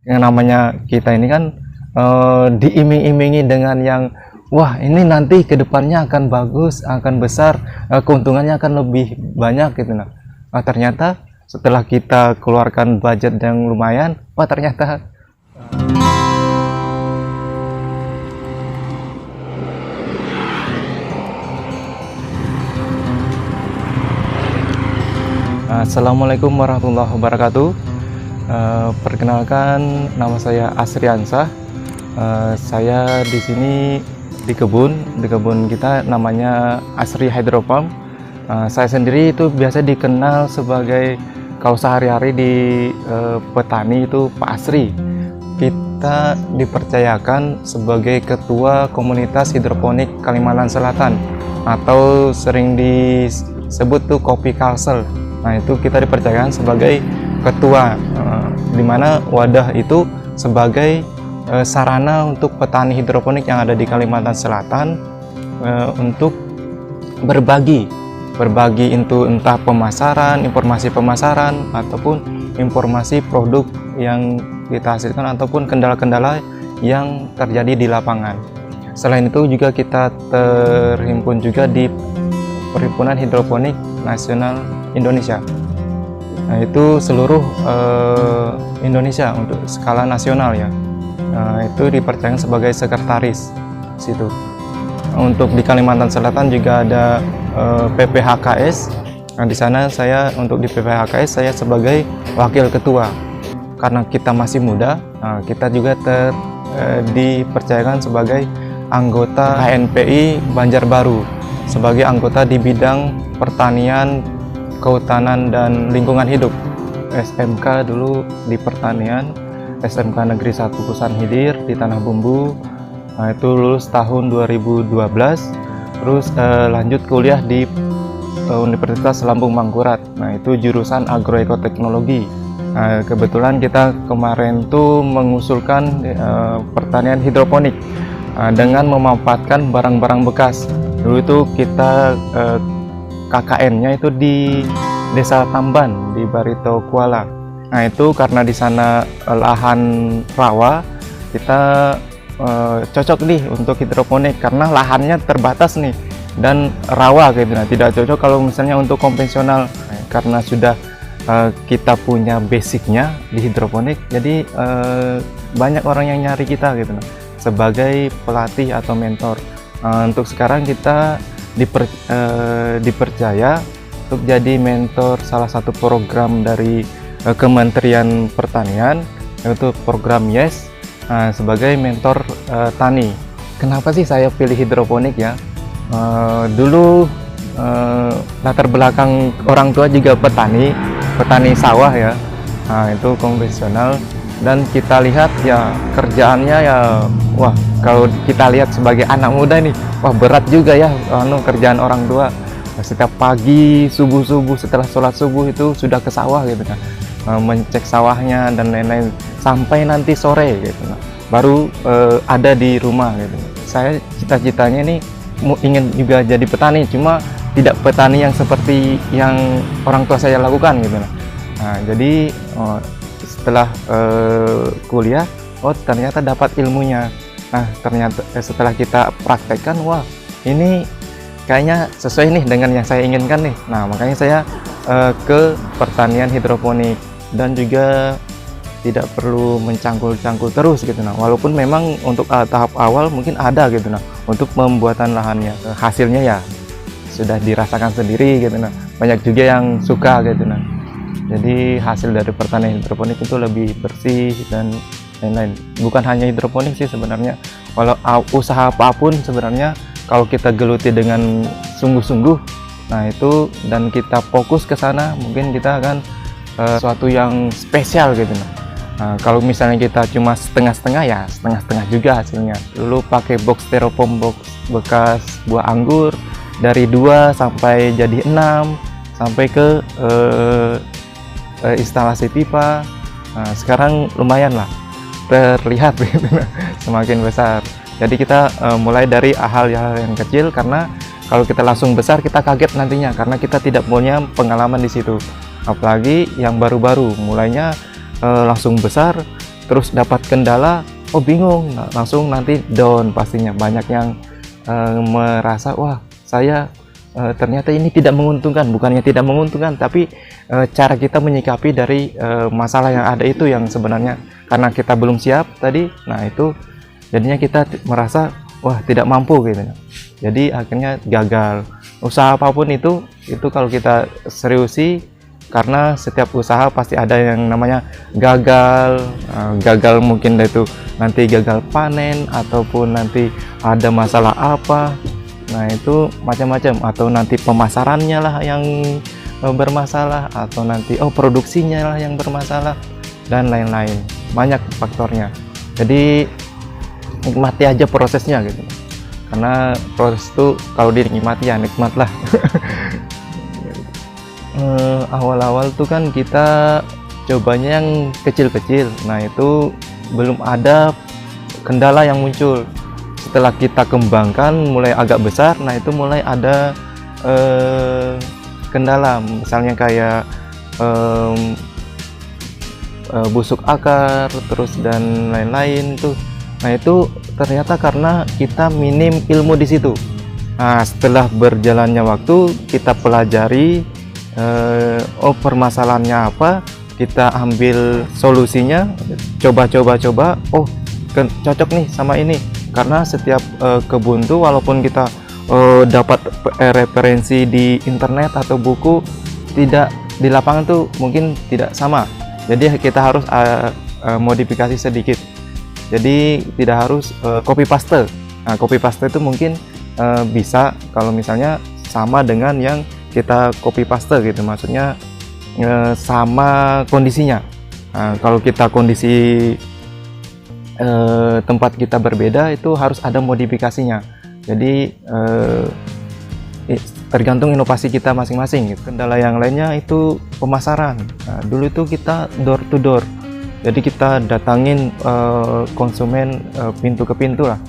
Yang namanya kita ini kan diiming-imingi dengan yang wah ini nanti kedepannya akan bagus, akan besar, keuntungannya akan lebih banyak gitu. Ternyata setelah kita keluarkan budget yang lumayan, wah ternyata Assalamualaikum warahmatullahi wabarakatuh. Perkenalkan, nama saya Asriansah. Saya di sini di kebun kita namanya Asri Hydro Farm. Saya sendiri itu biasa dikenal sebagai, kalau sehari-hari di petani itu Pak Asri. Kita dipercayakan sebagai ketua komunitas hidroponik Kalimantan Selatan, atau sering disebut tuh Kopi Kalsel. Nah, itu kita dipercayakan sebagai ketua, di mana wadah itu sebagai sarana untuk petani hidroponik yang ada di Kalimantan Selatan untuk berbagi itu entah pemasaran, informasi pemasaran, ataupun informasi produk yang kita hasilkan, ataupun kendala-kendala yang terjadi di lapangan. Selain itu juga kita terhimpun juga di Perhimpunan Hidroponik Nasional Indonesia. Nah, itu seluruh Indonesia untuk skala nasional ya. Itu dipercayakan sebagai sekretaris situ. Untuk di Kalimantan Selatan juga ada PPHKS. Nah, di sana saya untuk di PPHKS saya sebagai wakil ketua. Karena kita masih muda, kita juga dipercayakan sebagai anggota HNPI Banjarbaru, sebagai anggota di bidang pertanian, kehutanan, dan lingkungan hidup. SMK dulu di pertanian, SMK Negeri 1 Kusan Hidir di Tanah Bumbu. Nah, itu lulus tahun 2012. Terus lanjut kuliah di Universitas Lambung Mangkurat. Nah, itu jurusan agroekoteknologi. Nah, kebetulan kita kemarin tuh mengusulkan pertanian hidroponik dengan memanfaatkan barang-barang bekas. Dulu itu kita KKN-nya itu di Desa Tamban di Barito Kuala. Nah, itu karena di sana lahan rawa, kita cocok nih untuk hidroponik karena lahannya terbatas nih dan rawa gitu. Nah, tidak cocok kalau misalnya untuk konvensional. Nah, karena sudah kita punya basicnya di hidroponik, jadi banyak orang yang nyari kita gitu sebagai pelatih atau mentor. Untuk sekarang kita dipercaya untuk jadi mentor salah satu program dari Kementerian Pertanian, yaitu program YES, sebagai mentor tani. Kenapa sih saya pilih hidroponik ya? Dulu latar belakang orang tua juga petani sawah ya. Nah, itu konvensional, dan kita lihat ya kerjaannya ya, wah kalau kita lihat sebagai anak muda nih, wah berat juga ya kerjaan orang tua. Setiap pagi subuh setelah sholat subuh itu sudah ke sawah gitu kan, mencek sawahnya dan lain-lain sampai nanti sore gitu, baru ada di rumah gitu. Saya cita-citanya nih ingin juga jadi petani, cuma tidak petani yang seperti yang orang tua saya lakukan gitu. Nah, jadi setelah kuliah, oh ternyata dapat ilmunya. Nah, ternyata setelah kita praktekkan, wah ini kayaknya sesuai nih dengan yang saya inginkan nih. Nah, makanya saya ke pertanian hidroponik, dan juga tidak perlu mencangkul-cangkul terus gitu. Nah, walaupun memang untuk tahap awal mungkin ada gitu untuk pembuatan lahannya, hasilnya ya sudah dirasakan sendiri gitu. Nah, banyak juga yang suka gitu. Nah, jadi hasil dari pertanian hidroponik itu lebih bersih dan lain-lain. Bukan hanya hidroponik sih sebenarnya, walau usaha apapun sebenarnya kalau kita geluti dengan sungguh-sungguh, nah itu, dan kita fokus ke sana, mungkin kita akan sesuatu yang spesial gitu. Nah, kalau misalnya kita cuma setengah-setengah ya setengah-setengah juga hasilnya. Dulu pakai box styrofoam, box bekas buah anggur, dari 2 sampai jadi 6, sampai ke instalasi pipa. Nah, sekarang lumayan lah terlihat gitu, semakin besar. Jadi kita mulai dari hal-hal yang kecil, karena kalau kita langsung besar kita kaget nantinya, karena kita tidak punya pengalaman di situ. Apalagi yang baru-baru mulainya langsung besar, terus dapat kendala, oh bingung, langsung nanti down pastinya. Banyak yang merasa, wah saya ternyata ini tidak menguntungkan. Bukannya tidak menguntungkan, tapi cara kita menyikapi dari masalah yang ada itu yang sebenarnya karena kita belum siap tadi. Nah itu jadinya kita merasa wah tidak mampu gitu. Jadi akhirnya gagal. Usaha apapun itu kalau kita seriusi, karena setiap usaha pasti ada yang namanya gagal. Gagal mungkin itu nanti gagal panen, ataupun nanti ada masalah apa. Nah itu macam-macam, atau nanti pemasarannya lah yang bermasalah, atau nanti produksinya lah yang bermasalah, dan lain-lain. Banyak faktornya. Jadi nikmati aja prosesnya gitu, karena proses itu kalau dinikmati ya nikmat lah. Awal-awal tuh kan kita cobanya yang kecil-kecil. Nah itu belum ada kendala yang muncul. Setelah kita kembangkan mulai agak besar, nah itu mulai ada kendala, misalnya kayak busuk akar terus dan lain-lain tuh. Nah itu ternyata karena kita minim ilmu di situ. Nah setelah berjalannya waktu kita pelajari permasalahannya apa, kita ambil solusinya, coba, cocok nih sama ini. Karena setiap kebun tuh walaupun kita dapat referensi di internet atau buku, tidak di lapangan tuh mungkin tidak sama. Jadi kita harus modifikasi sedikit. Jadi tidak harus copy paste. Nah, copy paste itu mungkin bisa kalau misalnya sama dengan yang kita copy paste gitu, maksudnya sama kondisinya. Nah, kalau kita kondisi tempat kita berbeda, itu harus ada modifikasinya. Jadi tergantung inovasi kita masing-masing gitu. Kendala yang lainnya itu pemasaran. Nah, dulu itu kita door to door, jadi kita datangin konsumen pintu ke pintu lah.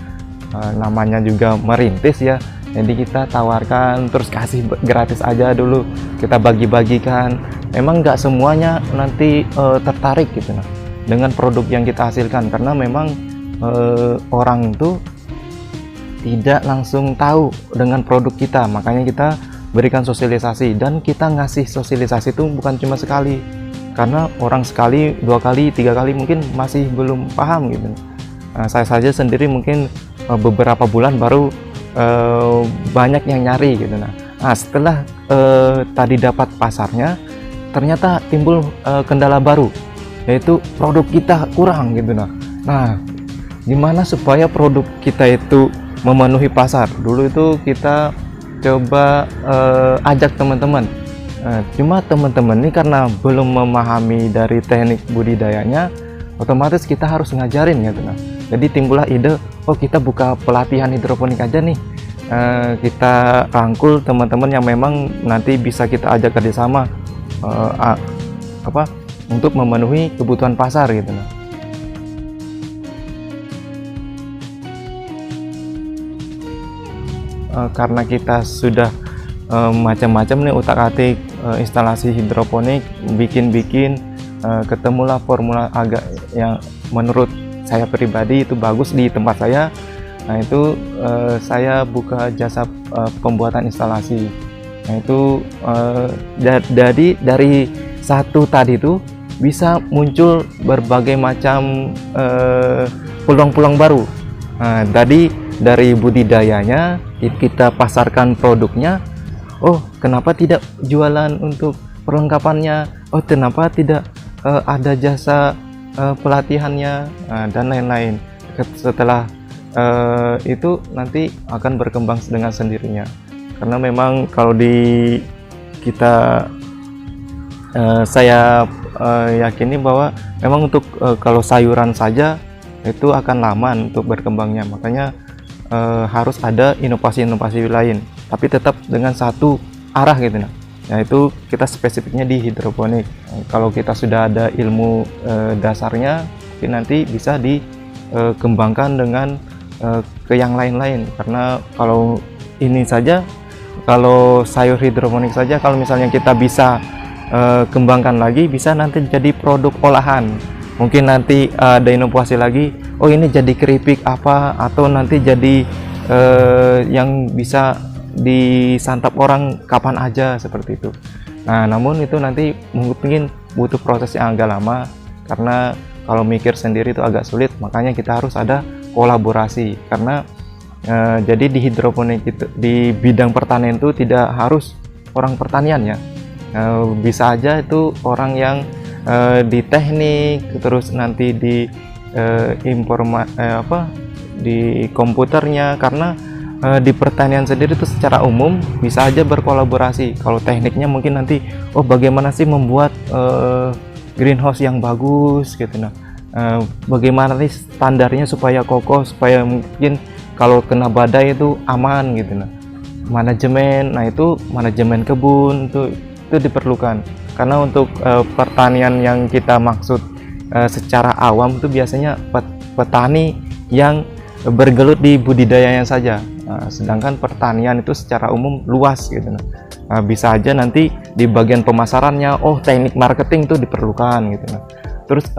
Namanya juga merintis ya, jadi kita tawarkan terus kasih gratis aja dulu, kita bagi-bagikan. Memang nggak semuanya nanti tertarik gitu nah dengan produk yang kita hasilkan, karena memang orang tuh tidak langsung tahu dengan produk kita. Makanya kita berikan sosialisasi, dan kita ngasih sosialisasi itu bukan cuma sekali, karena orang sekali, 2 kali, 3 kali mungkin masih belum paham gitu. Nah, saya saja sendiri mungkin beberapa bulan baru banyak yang nyari gitu. Nah setelah tadi dapat pasarnya, ternyata timbul kendala baru, yaitu produk kita kurang gitu. Nah gimana supaya produk kita itu memenuhi pasar? Dulu itu kita coba ajak teman-teman. Cuma teman-teman ini karena belum memahami dari teknik budidayanya, otomatis kita harus ngajarin gitu. Jadi timbullah ide, kita buka pelatihan hidroponik aja nih. Kita rangkul teman-teman yang memang nanti bisa kita ajak kerjasama untuk memenuhi kebutuhan pasar gitu. Karena kita sudah macam-macam nih utak-atik instalasi hidroponik, bikin ketemulah formula agak yang menurut saya pribadi itu bagus di tempat saya. Nah itu saya buka jasa pembuatan instalasi. Nah itu jadi dari satu tadi itu bisa muncul berbagai macam peluang-peluang baru. Nah, dari budidayanya kita pasarkan produknya. Kenapa tidak jualan untuk perlengkapannya? Kenapa tidak ada jasa pelatihannya, dan lain-lain. Setelah itu nanti akan berkembang dengan sendirinya, karena memang kalau saya yakini bahwa memang untuk kalau sayuran saja itu akan lama untuk berkembangnya. Makanya harus ada inovasi-inovasi lain, tapi tetap dengan satu arah gitu. Yaitu kita spesifiknya di hidroponik. Kalau kita sudah ada ilmu dasarnya, nanti bisa dikembangkan dengan ke yang lain-lain. Karena kalau ini saja, kalau sayur hidroponik saja, kalau misalnya kita bisa kembangkan lagi, bisa nanti jadi produk olahan mungkin nanti ada inovasi lagi, oh ini jadi keripik apa, atau nanti jadi yang bisa disantap orang kapan aja seperti itu. Nah, namun itu nanti mungkin butuh proses yang agak lama, karena kalau mikir sendiri itu agak sulit, makanya kita harus ada kolaborasi. Karena jadi di hidroponik itu, di bidang pertanian itu tidak harus orang pertanian ya, bisa aja itu orang yang di teknik, terus nanti di di komputernya. Karena di pertanian sendiri itu secara umum bisa aja berkolaborasi. Kalau tekniknya mungkin nanti, oh bagaimana sih membuat greenhouse yang bagus gitu. Nah, bagaimana nih standarnya supaya kokoh, supaya mungkin kalau kena badai itu aman gitu. Nah, itu manajemen kebun itu diperlukan. Karena untuk pertanian yang kita maksud secara awam itu biasanya petani yang bergelut di budidayanya saja. Sedangkan pertanian itu secara umum luas gitu. Bisa aja nanti di bagian pemasarannya, oh teknik marketing itu diperlukan gitu. Terus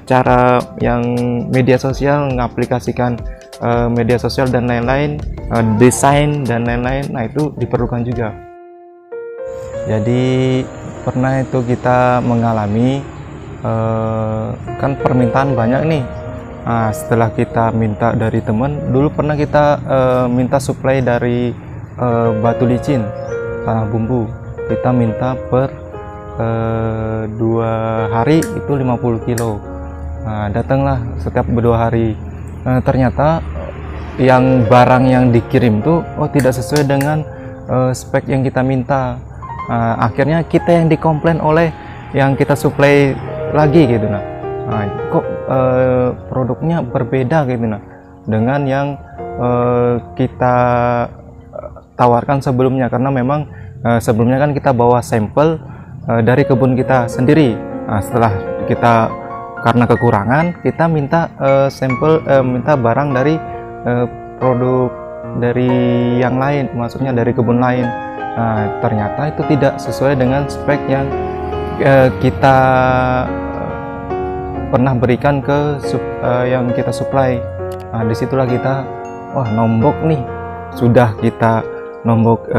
cara yang media sosial, mengaplikasikan media sosial dan lain-lain, desain dan lain-lain, nah itu diperlukan juga. Jadi pernah itu kita mengalami kan permintaan banyak nih. Nah, setelah kita minta dari teman, dulu pernah kita minta supply dari batu licin, tanah bumbu. Kita minta per 2 hari itu 50 kilo. Nah, datanglah setiap 2 hari. Ternyata yang barang yang dikirim tuh tidak sesuai dengan spek yang kita minta. Akhirnya kita yang dikomplain oleh yang kita supply lagi gitu. Kok produknya berbeda gitu dengan yang kita tawarkan sebelumnya. Karena memang sebelumnya kan kita bawa sampel dari kebun kita sendiri. Setelah kita karena kekurangan, kita minta minta barang dari produk dari yang lain, maksudnya dari kebun lain. Ternyata itu tidak sesuai dengan spek yang kita pernah berikan ke yang kita supply. Disitulah kita nombok nih. Sudah kita nombok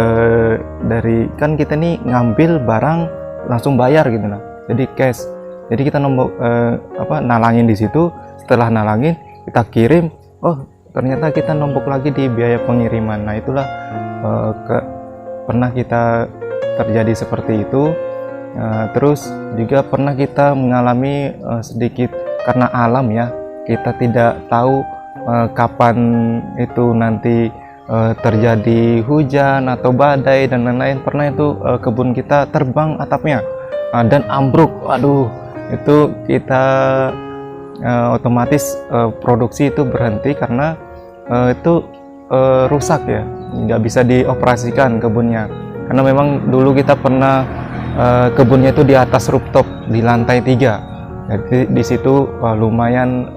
dari, kan kita nih ngambil barang langsung bayar gitu jadi cash. Jadi kita nombok nalangin di situ. Setelah nalangin kita kirim, ternyata kita nombok lagi di biaya pengiriman. Nah itulah pernah kita terjadi seperti itu. Terus juga pernah kita mengalami sedikit karena alam ya, kita tidak tahu kapan itu nanti terjadi hujan atau badai dan lain-lain. Pernah itu kebun kita terbang atapnya dan ambruk. Waduh, itu kita otomatis produksi itu berhenti karena itu rusak ya, nggak bisa dioperasikan kebunnya. Karena memang dulu kita pernah kebunnya itu di atas rooftop di lantai 3. Jadi di situ lumayan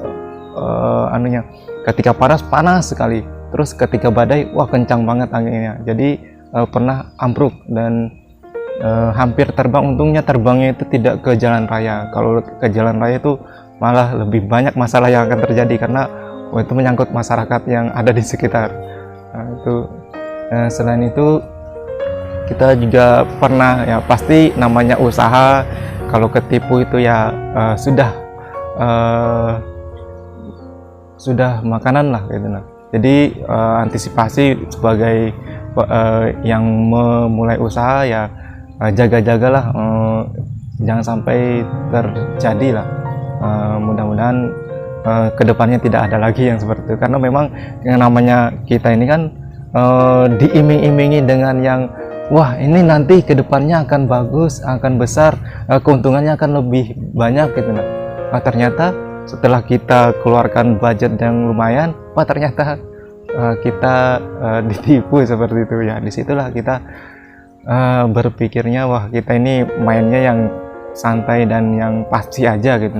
ketika panas sekali, terus ketika badai kencang banget anginnya. Jadi pernah ambruk dan hampir terbang. Untungnya terbangnya itu tidak ke jalan raya. Kalau ke jalan raya itu malah lebih banyak masalah yang akan terjadi karena itu menyangkut masyarakat yang ada di sekitar. Selain itu kita juga pernah ya, pasti namanya usaha, kalau ketipu itu ya sudah makanan lah gitu. Jadi antisipasi sebagai yang memulai usaha ya, jaga-jagalah, jangan sampai terjadi lah. Mudah-mudahan kedepannya tidak ada lagi yang seperti itu, karena memang yang namanya kita ini kan diiming-imingi dengan yang wah ini nanti kedepannya akan bagus, akan besar, keuntungannya akan lebih banyak gitu. Ternyata setelah kita keluarkan budget yang lumayan, ternyata kita ditipu seperti itu ya. Disitulah kita berpikirnya wah kita ini mainnya yang santai dan yang pasti aja gitu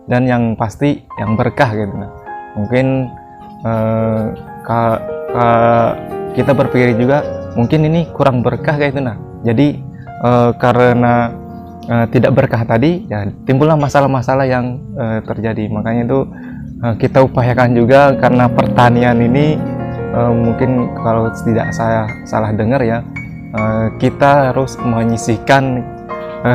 dan yang pasti yang berkah gitu. Mungkin kita berpikir juga mungkin ini kurang berkah kayak itu jadi karena tidak berkah tadi, ya timbullah masalah-masalah yang terjadi. Makanya itu kita upayakan juga, karena pertanian ini mungkin kalau tidak saya salah dengar ya, kita harus menyisihkan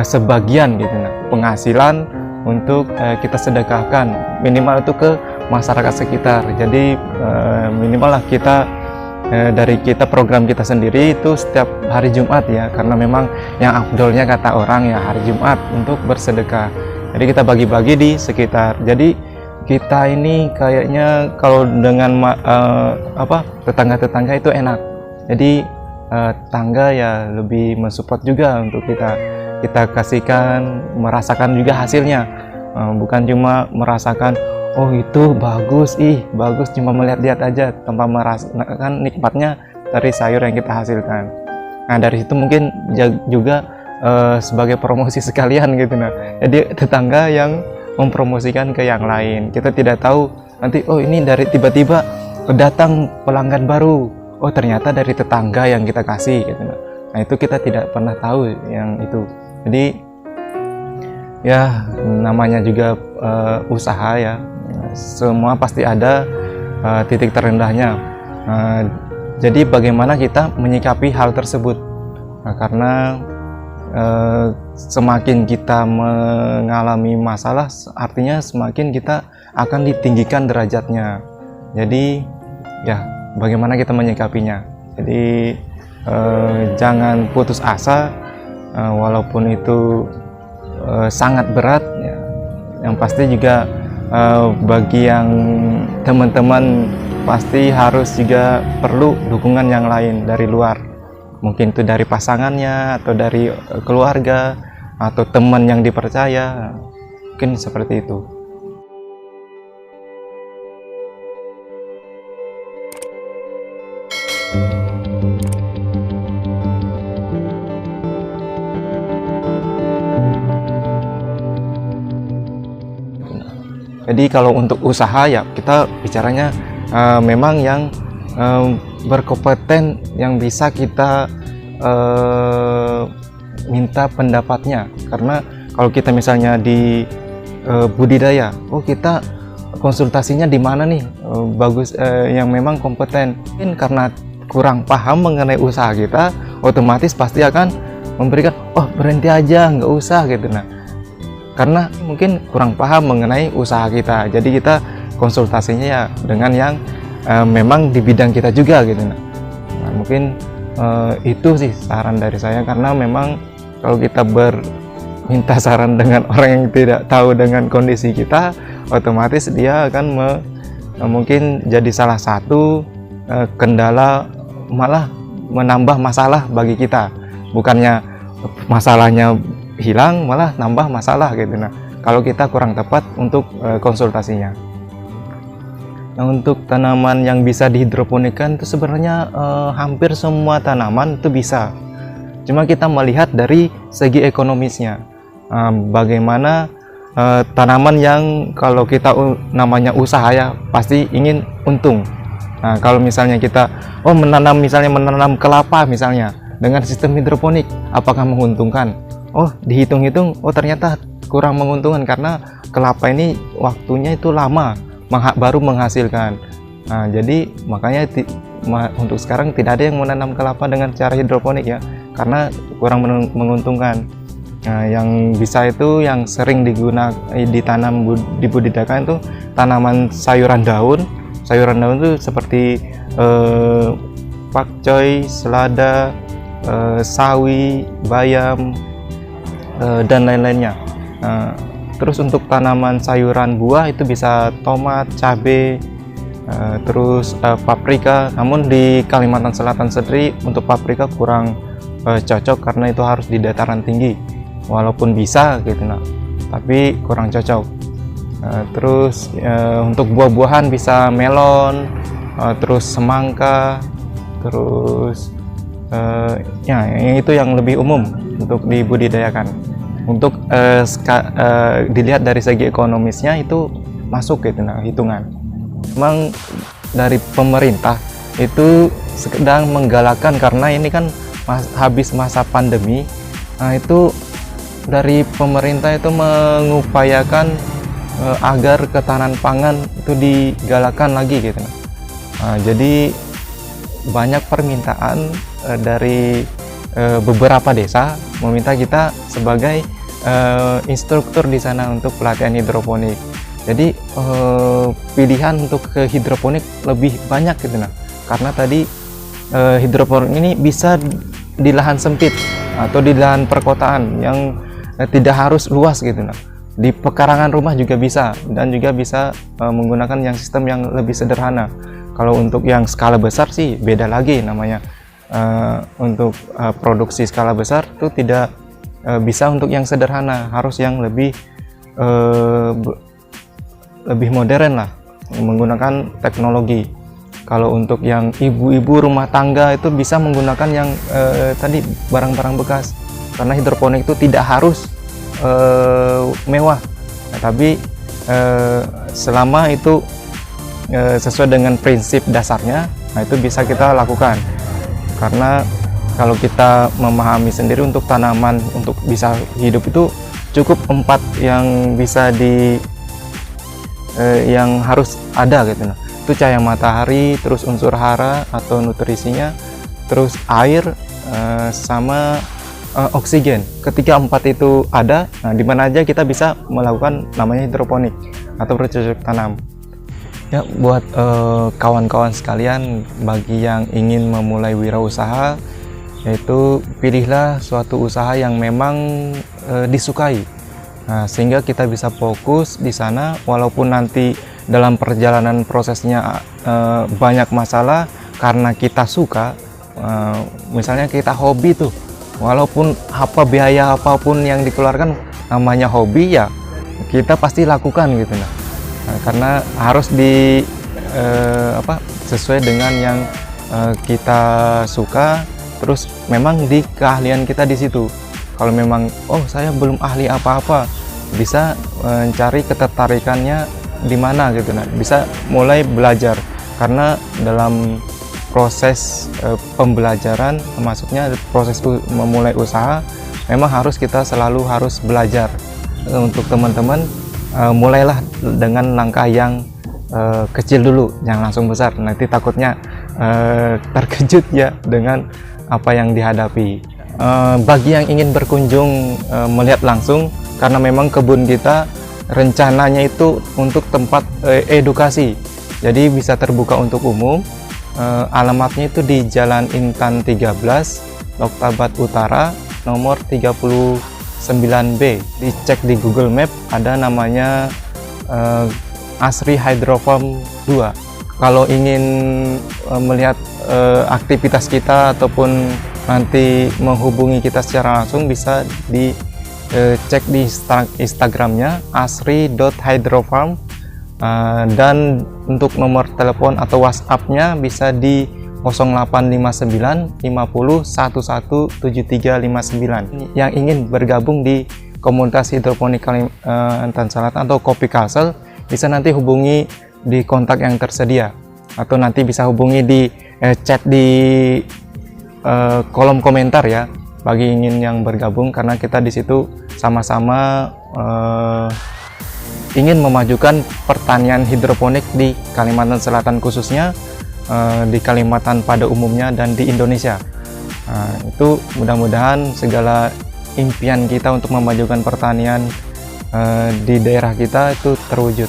sebagian gitu, penghasilan untuk kita sedekahkan minimal itu ke masyarakat sekitar. Jadi minimal lah kita dari kita program kita sendiri itu setiap hari Jumat ya, karena memang yang afdolnya kata orang ya hari Jumat untuk bersedekah. Jadi kita bagi-bagi di sekitar. Jadi kita ini kayaknya kalau dengan tetangga-tetangga itu enak. Jadi tetangga ya lebih mensupport juga untuk kita kasihkan, merasakan juga hasilnya, bukan cuma merasakan oh itu bagus, bagus cuma melihat-lihat aja tanpa merasakan nikmatnya dari sayur yang kita hasilkan. Nah dari situ mungkin juga sebagai promosi sekalian gitu. Jadi tetangga yang mempromosikan ke yang lain, kita tidak tahu nanti oh ini dari tiba-tiba datang pelanggan baru, oh ternyata dari tetangga yang kita kasih gitu. Nah itu kita tidak pernah tahu yang itu. Jadi ya namanya juga usaha ya, semua pasti ada titik terendahnya. Jadi bagaimana kita menyikapi hal tersebut? Karena semakin kita mengalami masalah, artinya semakin kita akan ditinggikan derajatnya. Jadi ya bagaimana kita menyikapinya. Jadi jangan putus asa, walaupun itu sangat berat ya. Yang pasti juga bagi yang teman-teman pasti harus juga perlu dukungan yang lain dari luar, mungkin itu dari pasangannya atau dari keluarga atau teman yang dipercaya, mungkin seperti itu. Jadi kalau untuk usaha ya kita bicaranya memang yang berkompeten, yang bisa kita minta pendapatnya. Karena kalau kita misalnya di budidaya, oh kita konsultasinya di mana nih bagus, yang memang kompeten. Mungkin karena kurang paham mengenai usaha kita, otomatis pasti akan memberikan oh berhenti aja nggak usah gitu. Karena mungkin kurang paham mengenai usaha kita, jadi kita konsultasinya ya dengan yang memang di bidang kita juga gitu. Mungkin itu sih saran dari saya, karena memang kalau kita minta saran dengan orang yang tidak tahu dengan kondisi kita, otomatis dia akan mungkin jadi salah satu kendala, malah menambah masalah bagi kita. Bukannya masalahnya hilang, malah nambah masalah gitu. Kalau kita kurang tepat untuk konsultasinya. Nah, untuk tanaman yang bisa dihidroponikan itu sebenarnya hampir semua tanaman itu bisa. Cuma kita melihat dari segi ekonomisnya. Bagaimana tanaman yang kalau kita namanya usaha ya pasti ingin untung. Nah, kalau misalnya kita menanam kelapa misalnya dengan sistem hidroponik, apakah menguntungkan? Oh dihitung-hitung, oh ternyata kurang menguntungkan karena kelapa ini waktunya itu lama baru menghasilkan. Nah jadi makanya untuk sekarang tidak ada yang menanam kelapa dengan cara hidroponik ya, karena kurang menguntungkan. Nah, yang bisa itu yang sering ditanam dibudidayakan itu tanaman sayuran daun. Sayuran daun itu seperti pakcoy, selada, sawi, bayam, dan lain-lainnya. Terus untuk tanaman sayuran buah itu bisa tomat, cabai, terus paprika. Namun di Kalimantan Selatan sendiri untuk paprika kurang cocok karena itu harus di dataran tinggi. Walaupun bisa gitu, tapi kurang cocok. Terus untuk buah-buahan bisa melon, terus semangka, terus ya itu yang lebih umum untuk dibudidayakan. Untuk dilihat dari segi ekonomisnya itu masuk gitu hitungan. Memang dari pemerintah itu sedang menggalakkan, karena ini kan habis masa pandemi. Nah itu dari pemerintah itu mengupayakan agar ketahanan pangan itu digalakkan lagi gitu. Jadi banyak permintaan dari beberapa desa meminta kita sebagai instruktur di sana untuk pelatihan hidroponik. Jadi pilihan untuk ke hidroponik lebih banyak gitu karena tadi hidroponik ini bisa di lahan sempit atau di lahan perkotaan yang tidak harus luas gitu di pekarangan rumah juga bisa, dan juga bisa menggunakan yang sistem yang lebih sederhana. Kalau untuk yang skala besar sih beda lagi namanya. Untuk produksi skala besar itu tidak bisa untuk yang sederhana, harus yang lebih modern lah, menggunakan teknologi. Kalau untuk yang ibu-ibu rumah tangga itu bisa menggunakan yang tadi barang-barang bekas, karena hidroponik itu tidak harus mewah, tapi selama itu sesuai dengan prinsip dasarnya, nah itu bisa kita lakukan. Karena kalau kita memahami sendiri untuk tanaman untuk bisa hidup itu cukup 4 yang bisa yang harus ada gitu itu cahaya matahari, terus unsur hara atau nutrisinya, terus air, sama oksigen. Ketika 4 itu ada, nah di mana aja kita bisa melakukan namanya hidroponik atau bercocok tanam. Ya, buat kawan-kawan sekalian, bagi yang ingin memulai wirausaha, yaitu pilihlah suatu usaha yang memang disukai. Nah, sehingga kita bisa fokus di sana, walaupun nanti dalam perjalanan prosesnya banyak masalah, karena kita suka. Misalnya kita hobi tuh, walaupun biaya apapun yang dikeluarkan, namanya hobi ya kita pasti lakukan gitu karena harus sesuai dengan yang kita suka, terus memang di keahlian kita di situ. Kalau memang saya belum ahli apa-apa, bisa mencari ketertarikannya di mana gitu bisa mulai belajar, karena dalam proses pembelajaran, maksudnya proses memulai usaha, memang kita selalu harus belajar. Untuk teman-teman, mulailah dengan langkah yang kecil dulu, jangan langsung besar, nanti takutnya terkejut ya dengan apa yang dihadapi. Bagi yang ingin berkunjung melihat langsung, karena memang kebun kita rencananya itu untuk tempat edukasi, jadi bisa terbuka untuk umum. Alamatnya itu di Jalan Intan 13, Loktabat Utara, nomor 39B. Dicek di Google Map, ada namanya Asri Hydrofarm 2. Kalau ingin melihat aktivitas kita ataupun nanti menghubungi kita secara langsung, bisa dicek di Instagramnya asri.hydrofarm. Dan untuk nomor telepon atau WhatsApp-nya bisa di 0859 50 11 7359. Yang ingin bergabung di komunitas hidroponik Kalimantan Selatan atau Kopi Castle, bisa nanti hubungi di kontak yang tersedia, atau nanti bisa hubungi di chat di kolom komentar ya, bagi ingin yang bergabung, karena kita di situ sama-sama ingin memajukan pertanian hidroponik di Kalimantan Selatan, khususnya di Kalimantan pada umumnya dan di Indonesia. Itu mudah-mudahan segala impian kita untuk memajukan pertanian di daerah kita itu terwujud.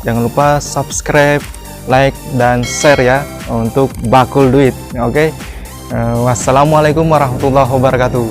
Jangan lupa subscribe, like, dan share ya untuk bakul duit. Oke. Wassalamualaikum warahmatullahi wabarakatuh.